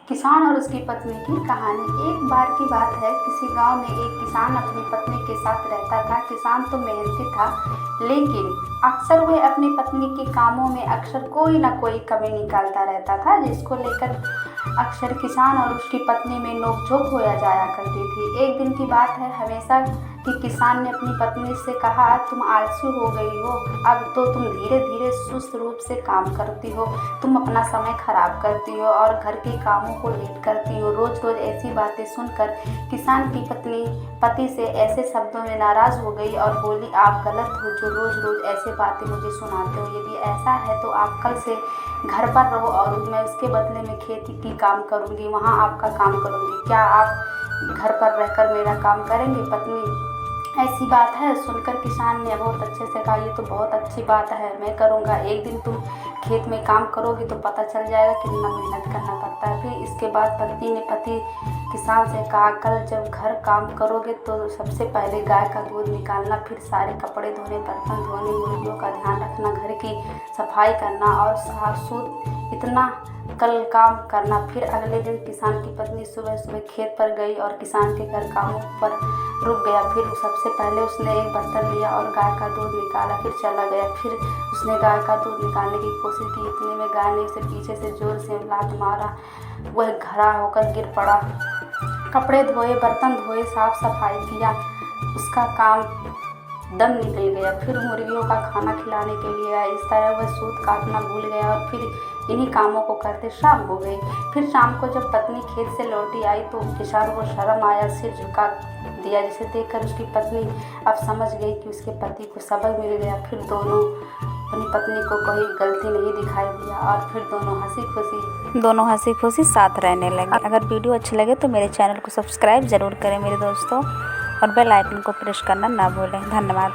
किसान और उसकी पत्नी की कहानी। एक बार की बात है, किसी गांव में एक किसान अपनी पत्नी के साथ रहता था। किसान तो मेहनती था, लेकिन अक्सर वह अपनी पत्नी के कामों में अक्सर कोई ना कोई कमी निकालता रहता था, जिसको लेकर अक्सर किसान और उसकी पत्नी में नोकझोंक होया जाया करती थी। एक दिन की बात है, हमेशा कि किसान ने अपनी पत्नी से कहा, तुम आलसी हो गई हो, अब तो तुम धीरे धीरे सुस्त रूप से काम करती हो, तुम अपना समय खराब करती हो और घर के कामों को लेट करती हो। रोज रोज ऐसी बातें सुनकर किसान की पत्नी पति से ऐसे शब्दों में नाराज हो गई और बोली, आप गलत हो जो रोज रोज ऐसे बातें मुझे सुनाते हो। यदि ऐसा है तो आप कल से घर पर रहो और मैं उसके बदले में खेती की काम करूंगी, वहाँ आपका काम करूंगी। क्या आप घर पर रहकर मेरा काम करेंगे? पत्नी, ऐसी बात है? सुनकर किसान ने बहुत अच्छे से कहा, ये तो बहुत अच्छी बात है, मैं करूँगा। एक दिन तुम खेत में काम करोगी तो पता चल जाएगा कितना मेहनत करना पड़ता है। फिर इसके बाद पत्नी ने किसान से कहा, कल जब घर काम करोगे तो सबसे पहले गाय का दूध निकालना, फिर सारे कपड़े धोने, बर्तन धोने, मुर्गियों का ध्यान रखना, घर की सफाई करना और साफ सुथरा इतना कल काम करना। फिर अगले दिन किसान की पत्नी सुबह सुबह खेत पर गई और किसान के घर कामों पर रुक गया। फिर सबसे पहले उसने एक बर्तन लिया और गाय का दूध निकाला, फिर चला गया। फिर उसने गाय का दूध निकालने की कोशिश की, इतने में गाय ने उसे पीछे से जोर से लात मारा। वह खड़ा होकर गिर पड़ा। कपड़े धोए, बर्तन धोए, साफ सफाई किया, उसका काम दम निकल गया। फिर मुर्गियों का खाना खिलाने के लिए आया। इस तरह वह सूत काटना भूल गया और फिर इन्हीं कामों को करते शाम हो गई। फिर शाम को जब पत्नी खेत से लौटी आई तो किसान को शर्म आया, सिर झुका दिया, जिसे देखकर उसकी पत्नी अब समझ गई कि उसके पति को सबक मिल गया। फिर दोनों अपनी पत्नी को कोई गलती नहीं दिखाई दिया और फिर दोनों हंसी खुशी साथ रहने लगे। अगर वीडियो अच्छी लगे तो मेरे चैनल को सब्सक्राइब ज़रूर करें मेरे दोस्तों, और बेल आइकन को प्रेस करना ना भूलें। धन्यवाद।